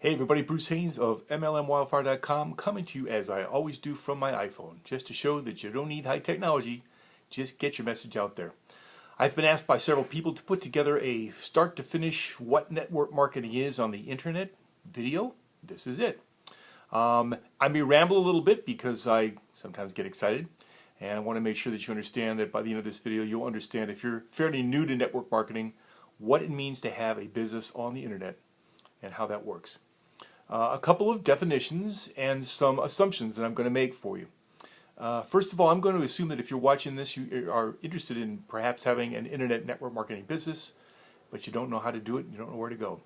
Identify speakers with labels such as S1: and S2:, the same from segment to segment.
S1: Hey everybody, Bruce Haynes of mlmwildfire.com coming to you as I always do from my iPhone, just to show that you don't need high technology, just get your message out there. I've been asked by several people to put together a start to finish what network marketing is on the internet video. This is it. I may ramble a little bit because I sometimes get excited, and I want to make sure that you understand that by the end of this video you'll understand, if you're fairly new to network marketing, what it means to have a business on the internet and how that works. A couple of definitions and some assumptions that I'm going to make for you. First of all, I'm going to assume that if you're watching this, you are interested in perhaps having an internet network marketing business, but you don't know how to do it and you don't know where to go.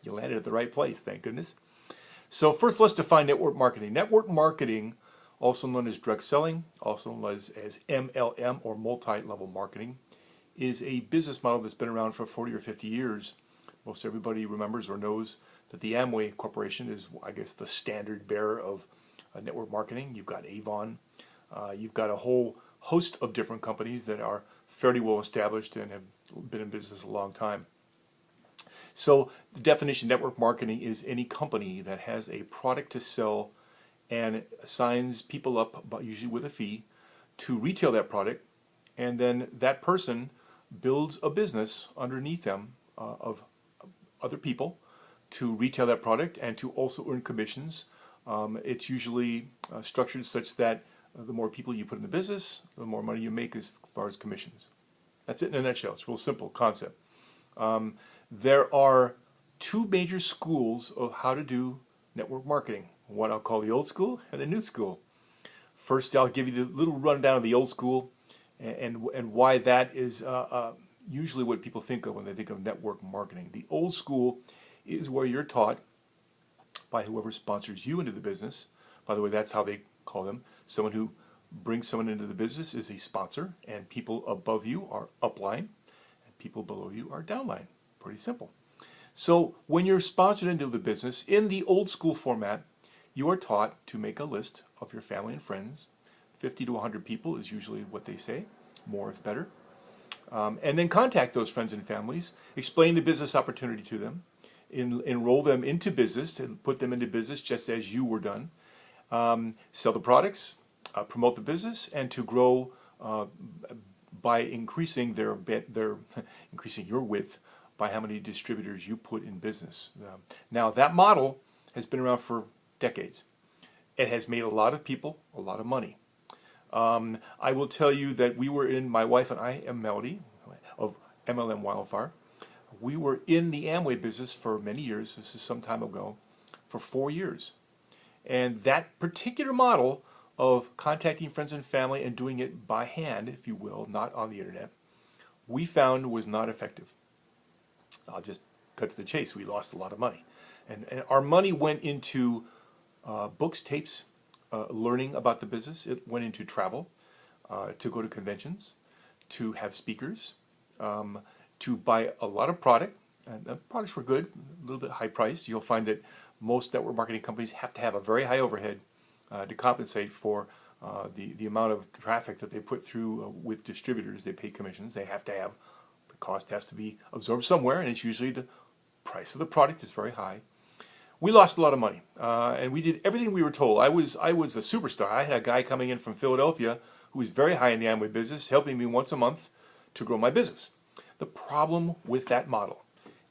S1: You landed at the right place, thank goodness. So first, let's define network marketing. Network marketing, also known as direct selling, also known as MLM or multi-level marketing, is a business model that's been around for 40 or 50 years. Most everybody remembers or knows that the Amway Corporation is, I guess, the standard bearer of network marketing. You've got Avon. You've got a whole host of different companies that are fairly well established and have been in business a long time. So the definition of network marketing is any company that has a product to sell and signs people up, usually with a fee, to retail that product, and then that person builds a business underneath them of other people to retail that product and to also earn commissions. It's usually structured such that the more people you put in the business, the more money you make as far as commissions. That's it in a nutshell. It's a real simple concept. There are two major schools of how to do network marketing. One I'll call the old school and the new school. First, I'll give you the little rundown of the old school and why that is usually what people think of when they think of network marketing. The old school is where you're taught by whoever sponsors you into the business. By the way, that's how they call them. Someone who brings someone into the business is a sponsor, and people above you are upline, and people below you are downline. Pretty simple. So when you're sponsored into the business, in the old school format, you are taught to make a list of your family and friends. 50 to 100 people is usually what they say. More is better. And then contact those friends and families, explain the business opportunity to them, enroll them into business and put them into business just as you were done, sell the products, promote the business, and to grow by increasing increasing your width by how many distributors you put in business. Now that model has been around for decades. It has made a lot of people a lot of money. I will tell you that my wife and I, Melody of MLM Wildfire, we were in the Amway business for many years. This is some time ago, for 4 years. And that particular model of contacting friends and family and doing it by hand, if you will, not on the internet, we found was not effective. I'll just cut to the chase. We lost a lot of money. And our money went into books, tapes, learning about the business. It went into travel, to go to conventions, to have speakers, to buy a lot of product. And the products were good, a little bit high priced. You'll find that most network marketing companies have to have a very high overhead to compensate for the amount of traffic that they put through with distributors. They pay commissions. They have to have, the cost has to be absorbed somewhere, and it's usually the price of the product is very high. We lost a lot of money, and we did everything we were told. I was a superstar. I had a guy coming in from Philadelphia who was very high in the Amway business, helping me once a month to grow my business. The problem with that model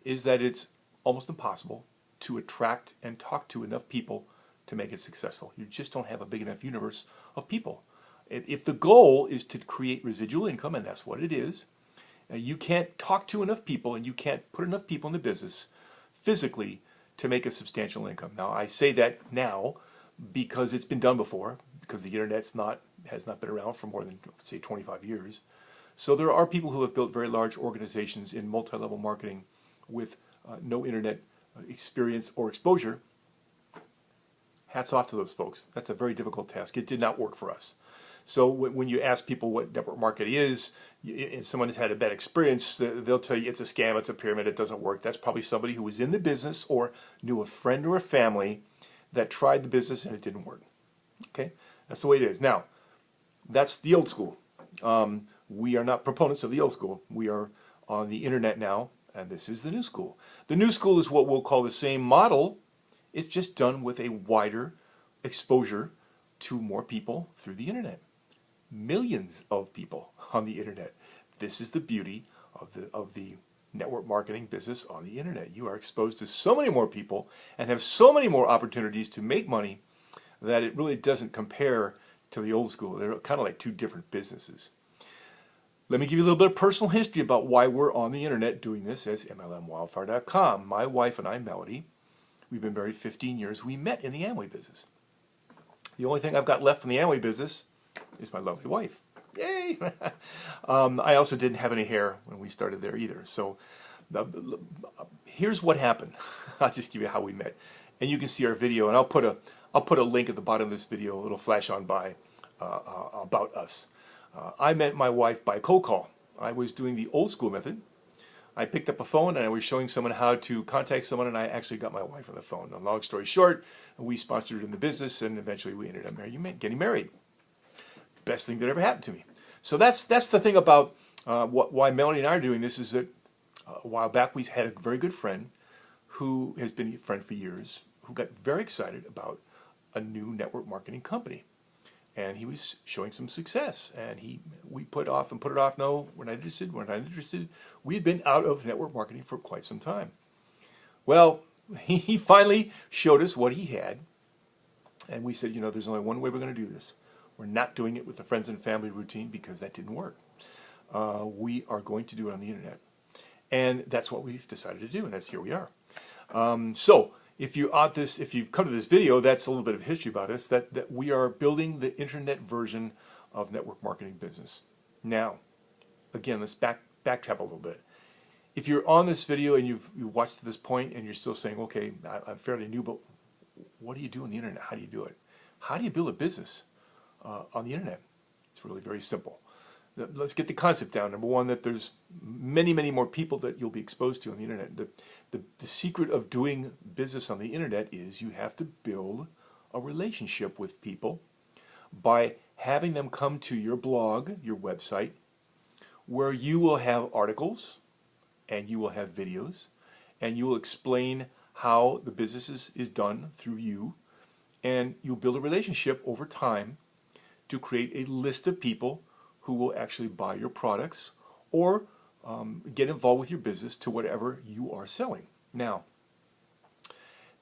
S1: is that it's almost impossible to attract and talk to enough people to make it successful. You just don't have a big enough universe of people. If the goal is to create residual income, and that's what it is, you can't talk to enough people and you can't put enough people in the business physically to make a substantial income. Now, I say that now because it's been done before, because the internet has not been around for more than, say, 25 years. So there are people who have built very large organizations in multi-level marketing with no internet experience or exposure. Hats off to those folks. That's a very difficult task. It did not work for us. So when you ask people what network marketing is, and someone has had a bad experience, they'll tell you it's a scam, it's a pyramid, it doesn't work. That's probably somebody who was in the business or knew a friend or a family that tried the business and it didn't work. Okay? That's the way it is. Now, that's the old school. We are not proponents of the old school. We are on the internet now, and this is the new school. The new school is what we'll call the same model. It's just done with a wider exposure to more people through the internet. Millions of people on the internet. This is the beauty of the network marketing business on the internet. You are exposed to so many more people and have so many more opportunities to make money that it really doesn't compare to the old school. They're kind of like two different businesses. Let me give you a little bit of personal history about why we're on the internet doing this as mlmwildfire.com. My wife and I, Melody, we've been married 15 years. We met in the Amway business. The only thing I've got left from the Amway business is my lovely wife. Yay! I also didn't have any hair when we started there either. So here's what happened. I'll just give you how we met. And you can see our video, and I'll put a link at the bottom of this video. It'll flash on by about us. I met my wife by cold call. I was doing the old school method. I picked up a phone and I was showing someone how to contact someone, and I actually got my wife on the phone. A long story short, we sponsored her in the business, and eventually we ended up getting married. Best thing that ever happened to me. So that's the thing about why Melody and I are doing this, is that a while back we had a very good friend who has been a friend for years, who got very excited about a new network marketing company. And he was showing some success, and we put it off. No, we're not interested. We had been out of network marketing for quite some time. Well, he finally showed us what he had, and we said, there's only one way we're going to do this. We're not doing it with the friends and family routine, because that didn't work. We are going to do it on the internet, and that's what we've decided to do, and here we are. So if you've come to this video, that's a little bit of history about us, that we are building the internet version of network marketing business. Now, again, let's backtrack a little bit. If you're on this video and you've watched to this point and you're still saying, okay, I'm fairly new, but what do you do on the internet? How do you do it? How do you build a business on the internet? It's really very simple. Let's get the concept down. Number one, that there's many, many more people that you'll be exposed to on the internet. The secret of doing business on the internet is you have to build a relationship with people by having them come to your blog, your website, where you will have articles and you will have videos, and you will explain how the business is done through you, and you'll build a relationship over time to create a list of people who will actually buy your products or get involved with your business to whatever you are selling. Now,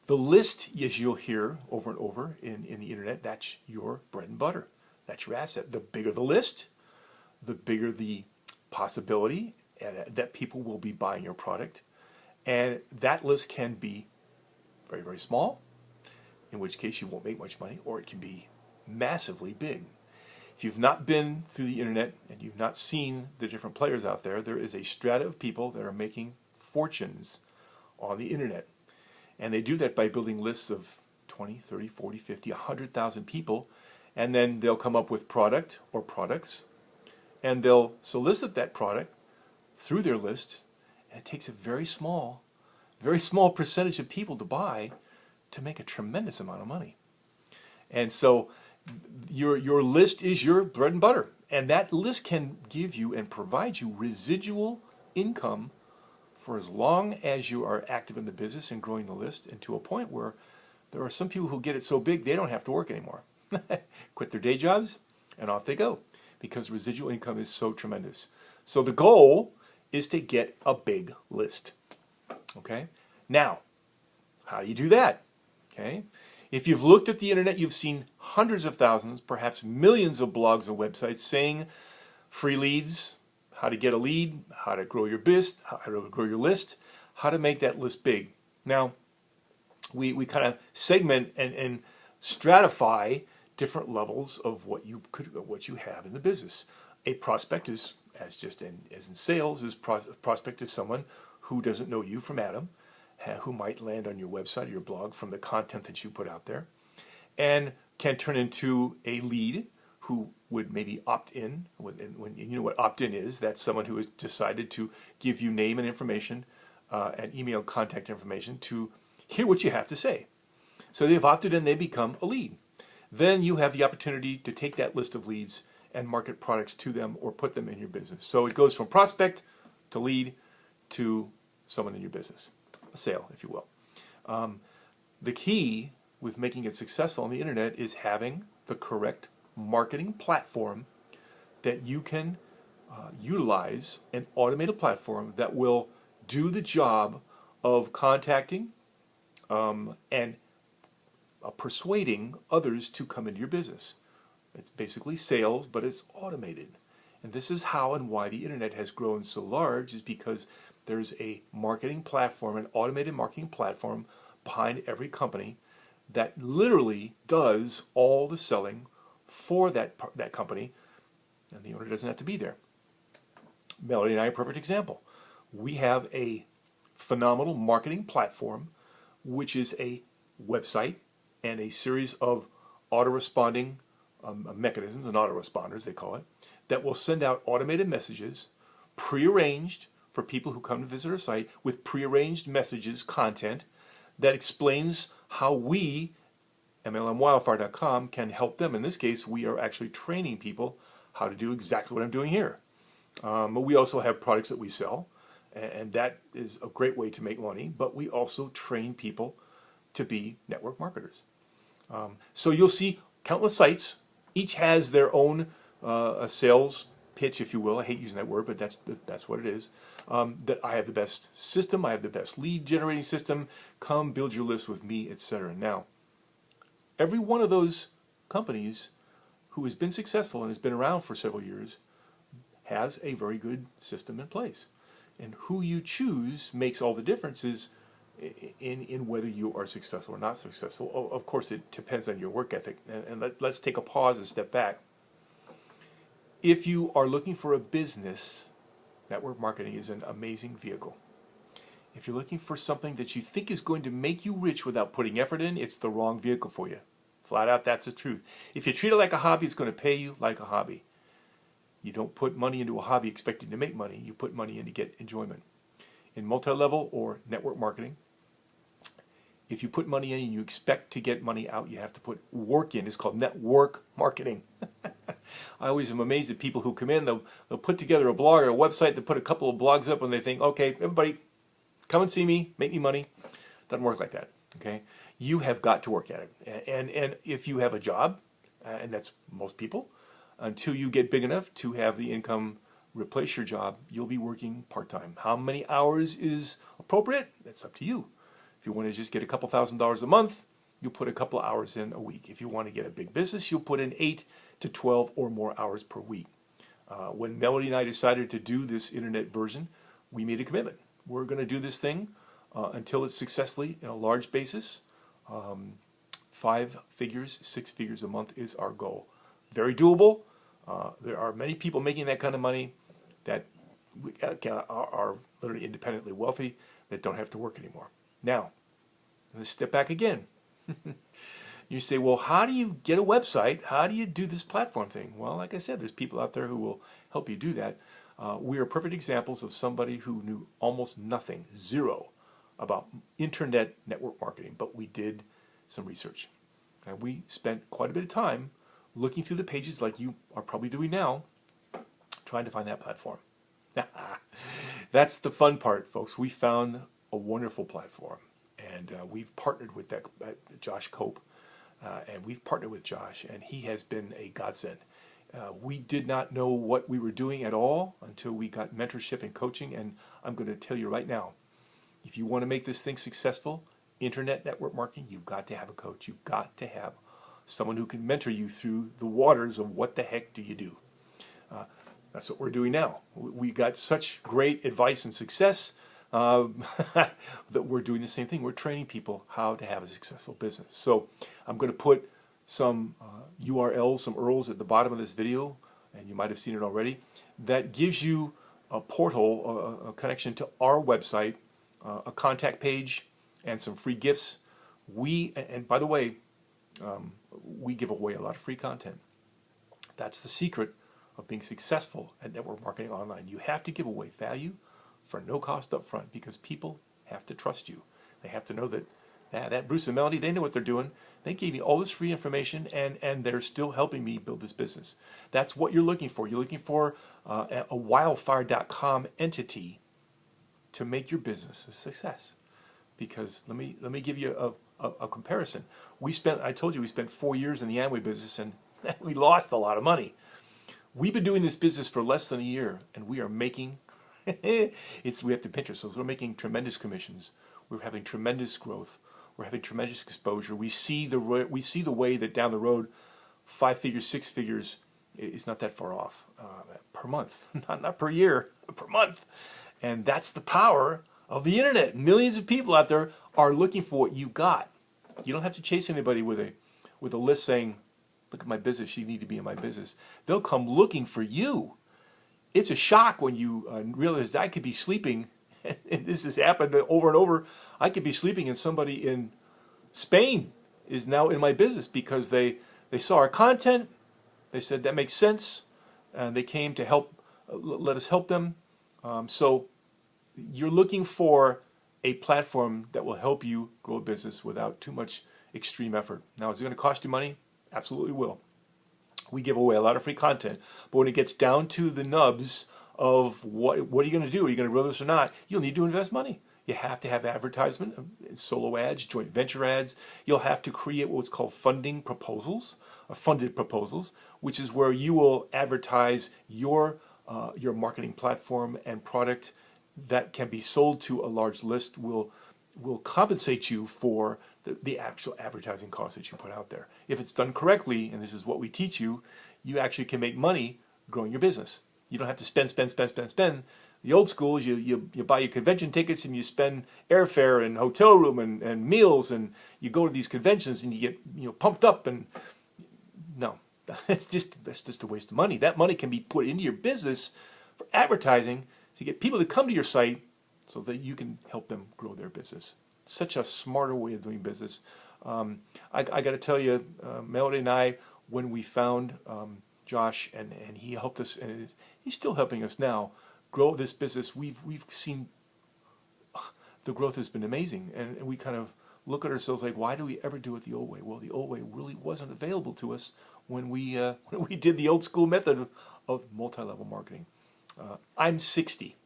S1: the list, as you'll hear over and over in the internet, that's your bread and butter. That's your asset. The bigger the list, the bigger the possibility that people will be buying your product. And that list can be very, very small, in which case you won't make much money, or it can be massively big. If you've not been through the internet and you've not seen the different players out there, there is a strata of people that are making fortunes on the internet. And they do that by building lists of 20, 30, 40, 50, 100,000 people, and then they'll come up with product or products, and they'll solicit that product through their list, and it takes a very small percentage of people to buy to make a tremendous amount of money. And so your list is your bread and butter, and that list can give you and provide you residual income for as long as you are active in the business and growing the list, and to a point where there are some people who get it so big they don't have to work anymore. Quit their day jobs and off they go, because residual income is so tremendous. So the goal is to get a big list. Okay? Now, how do you do that? Okay? If you've looked at the internet, you've seen hundreds of thousands, perhaps millions of blogs and websites saying free leads, how to get a lead, how to grow your business, how to grow your list, how to make that list big. Now, we kind of segment and stratify different levels of what you have in the business. A prospect is, as in sales, prospect is someone who doesn't know you from Adam, who might land on your website or your blog from the content that you put out there, and can turn into a lead who would maybe opt in. When you know what opt-in is, that's someone who has decided to give you name and information and email contact information to hear what you have to say. So they've opted in, they become a lead. Then you have the opportunity to take that list of leads and market products to them or put them in your business. So it goes from prospect to lead to someone in your business, a sale, if you will. The key with making it successful on the internet is having the correct marketing platform that you can utilize, an automated platform that will do the job of contacting and persuading others to come into your business. It's basically sales, but it's automated. And this is how and why the internet has grown so large, is because there's a marketing platform, an automated marketing platform behind every company that literally does all the selling for that company, and the owner doesn't have to be there. Melody and I are a perfect example. We have a phenomenal marketing platform, which is a website and a series of auto-responding mechanisms, and autoresponders they call it, that will send out automated messages, prearranged for people who come to visit our site, with prearranged messages, content that explains how we, mlmwildfire.com, can help them. In this case, we are actually training people how to do exactly what I'm doing here. But we also have products that we sell, and that is a great way to make money, but we also train people to be network marketers. So you'll see countless sites. Each has their own a sales pitch, if you will. I hate using that word, but that's what it is. That I have the best system, I have the best lead generating system, come build your list with me, etc. Now, every one of those companies who has been successful and has been around for several years has a very good system in place. And who you choose makes all the differences in whether you are successful or not successful. Of course, it depends on your work ethic. And let's take a pause and step back. If you are looking for a business, network marketing is an amazing vehicle. If you're looking for something that you think is going to make you rich without putting effort in, it's the wrong vehicle for you. Flat out, that's the truth. If you treat it like a hobby, it's going to pay you like a hobby. You don't put money into a hobby expecting to make money. You put money in to get enjoyment. In multi-level or network marketing, if you put money in and you expect to get money out, you have to put work in. It's called network marketing. I always am amazed at people who come in, they'll put together a blog or a website, they put a couple of blogs up and they think, okay, everybody come and see me, make me money. Doesn't work like that, okay? You have got to work at it. And if you have a job, and that's most people, until you get big enough to have the income replace your job, you'll be working part-time. How many hours is appropriate? That's up to you. If you want to just get a couple $1,000s a month, you'll put a couple of hours in a week. If you want to get a big business, you'll put in 8 to 12 or more hours per week. When Melody and I decided to do this internet version, we made a commitment. We're going to do this thing until it's successfully in a large basis. 5 figures, 6 figures a month is our goal. Very doable. There are many people making that kind of money that are literally independently wealthy, that don't have to work anymore. Now, let's step back again. You say, well, how do you get a website? How do you do this platform thing? Well, like I said, there's people out there who will help you do that. We are perfect examples of somebody who knew almost nothing, zero, about internet network marketing, but we did some research. And we spent quite a bit of time looking through the pages like you are probably doing now, trying to find that platform. That's the fun part, folks. We found a wonderful platform, and we've partnered with that Josh Cope, and we've partnered with Josh, and he has been a godsend. We did not know what we were doing at all until we got mentorship and coaching, and I'm going to tell you right now, if you want to make this thing successful, internet network marketing, you've got to have a coach. You've got to have someone who can mentor you through the waters of what the heck do you do. That's what we're doing now. We got such great advice and success that we're doing the same thing. We're training people how to have a successful business. So I'm going to put some URLs, some URLs at the bottom of this video, and you might have seen it already, that gives you a portal, a connection to our website, a contact page, and some free gifts. And by the way, we give away a lot of free content. That's the secret of being successful at network marketing online. You have to give away value for no cost up front, because people have to trust you. They have to know that Bruce and Melody, they know what they're doing. They gave me all this free information, and they're still helping me build this business. That's what you're looking for. You're looking for a wildfire.com entity to make your business a success. Because let me give you a comparison. I told you we spent 4 years in the Amway business, and we lost a lot of money. We've been doing this business for less than a year, and we are making we have to pinch ourselves. We're making tremendous commissions. We're having tremendous growth. We're having tremendous exposure. We see the way that down the road, 5 figures, 6 figures is not that far off per month, not per year, per month, and that's the power of the internet. Millions of people out there are looking for what you got. You don't have to chase anybody with a list saying, "Look at my business. You need to be in my business." They'll come looking for you. It's a shock when you realize I could be sleeping, and this has happened over and over. I could be sleeping and somebody in Spain is now in my business because they saw our content. They said that makes sense, and they came to help. Let us help them. So you're looking for a platform that will help you grow a business without too much extreme effort. Now, is it going to cost you money? Absolutely will. We give away a lot of free content, but when it gets down to the nubs of what are you going to do? Are you going to grow this or not? You'll need to invest money. You have to have advertisement, solo ads, joint venture ads. You'll have to create what's called funded proposals, which is where you will advertise your marketing platform and product that can be sold to a large list. Will compensate you for the actual advertising costs that you put out there. If it's done correctly, and this is what we teach you, you actually can make money growing your business. You don't have to spend. The old school is you buy your convention tickets and you spend airfare and hotel room and meals, and you go to these conventions and you get pumped up, and no, that's just a waste of money. That money can be put into your business for advertising to get people to come to your site so that you can help them grow their business. Such a smarter way of doing business. I got to tell you, Melody and I, when we found Josh and he helped us, and he's still helping us now grow this business, we've seen the growth has been amazing, and we kind of look at ourselves like, why do we ever do it the old way? Well, the old way really wasn't available to us when we did the old school method of multi-level marketing. I'm 60,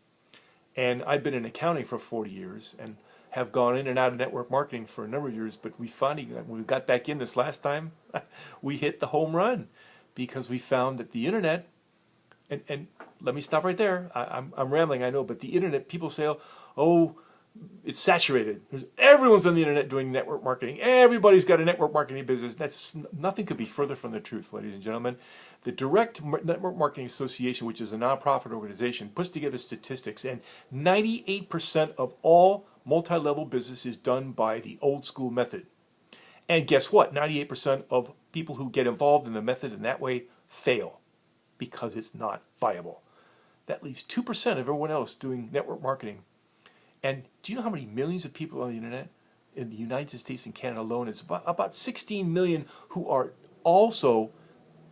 S1: and I've been in accounting for 40 years, and have gone in and out of network marketing for a number of years, but we finally, when we got back in this last time, we hit the home run because we found that the internet, and let me stop right there. I'm rambling, I know, but the internet, people say, oh, it's saturated. Everyone's on the internet doing network marketing. Everybody's got a network marketing business. Nothing could be further from the truth, ladies and gentlemen. The Direct Network Marketing Association, which is a nonprofit organization, puts together statistics, and 98% of all multi-level business is done by the old school method. And guess what? 98% of people who get involved in the method in that way fail because it's not viable. That leaves 2% of everyone else doing network marketing. And do you know how many millions of people on the internet in the United States and Canada alone? It's about 16 million who are also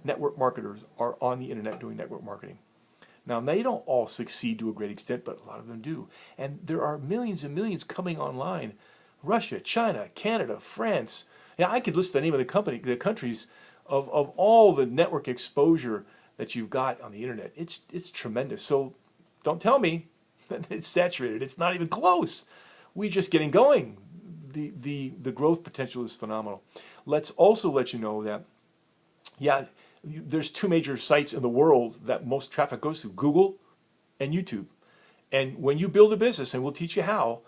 S1: network marketers are on the internet doing network marketing. Now, they don't all succeed to a great extent, but a lot of them do. And there are millions and millions coming online. Russia, China, Canada, France. Yeah, I could list the name of the countries of all the network exposure that you've got on the internet. It's tremendous. So don't tell me that it's saturated. It's not even close. We're just getting going. The growth potential is phenomenal. Let's also let you know that, yeah, there's two major sites in the world that most traffic goes to, Google and YouTube. And when you build a business, and we'll teach you how,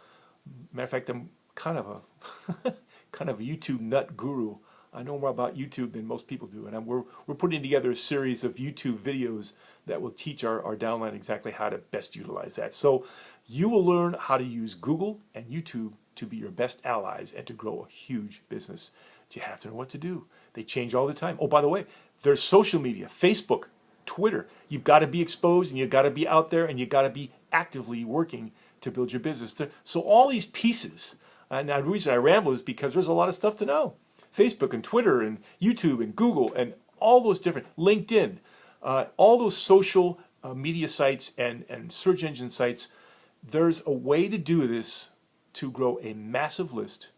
S1: matter of fact, I'm kind of a YouTube nut guru. I know more about YouTube than most people do, and we're putting together a series of YouTube videos that will teach our downline exactly how to best utilize that. So you will learn how to use Google and YouTube to be your best allies and to grow a huge business. But you have to know what to do. They change all the time. Oh, by the way, there's social media, Facebook, Twitter. You've got to be exposed, and you've got to be out there, and you've got to be actively working to build your business. So all these pieces, and the reason I ramble is because there's a lot of stuff to know. Facebook and Twitter and YouTube and Google and all those different, LinkedIn, all those social media sites and search engine sites. There's a way to do this to grow a massive list,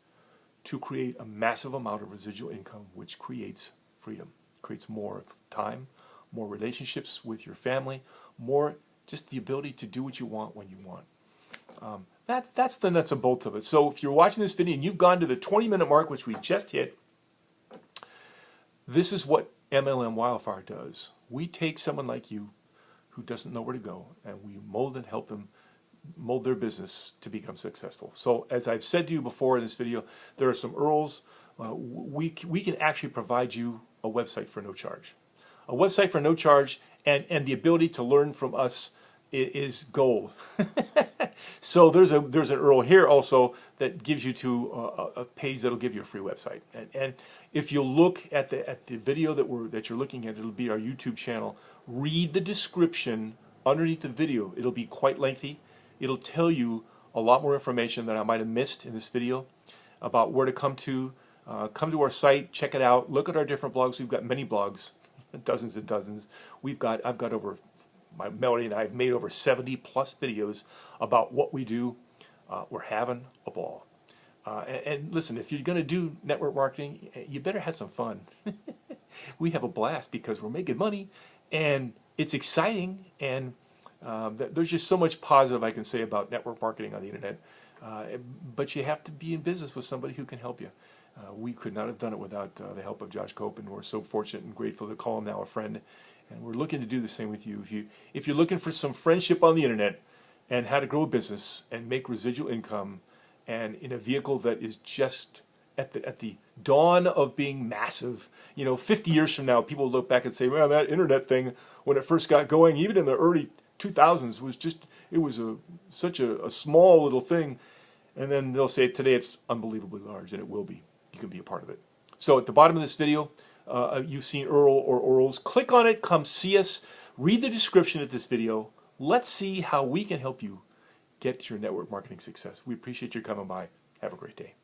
S1: to create a massive amount of residual income, which creates freedom, creates more of time, more relationships with your family, more just the ability to do what you want when you want. That's the nuts and bolts of it. So if you're watching this video and you've gone to the 20-minute mark, which we just hit, this is what MLM Wildfire does. We take someone like you who doesn't know where to go, and we mold and help them mold their business to become successful. So as I've said to you before in this video, there are some URLs. We can actually provide you a website for no charge. A website for no charge, and the ability to learn from us is gold. So there's an URL here also that gives you to a page that'll give you a free website. And if you look at the video that you're looking at, it'll be our YouTube channel. Read the description underneath the video. It'll be quite lengthy. It'll tell you a lot more information that I might have missed in this video about where to come to. Come to our site, check it out, look at our different blogs. We've got many blogs, dozens and dozens. I've got over, Melody and I have made over 70 plus videos about what we do. We're having a ball. And listen, if you're going to do network marketing, you better have some fun. We have a blast because we're making money and it's exciting, and there's just so much positive I can say about network marketing on the internet. But you have to be in business with somebody who can help you. We could not have done it without the help of Josh Cope, and we're so fortunate and grateful to call him now a friend. And we're looking to do the same with you. If you're looking for some friendship on the internet and how to grow a business and make residual income, and in a vehicle that is just at the dawn of being massive, 50 years from now, people look back and say, "Well, that internet thing, when it first got going, even in the early 2000s, was such a small little thing." And then they'll say, "Today it's unbelievably large," and it will be. You can be a part of it. So at the bottom of this video, you've seen URL or URLs. Click on it. Come see us. Read the description of this video. Let's see how we can help you get your network marketing success. We appreciate you coming by. Have a great day.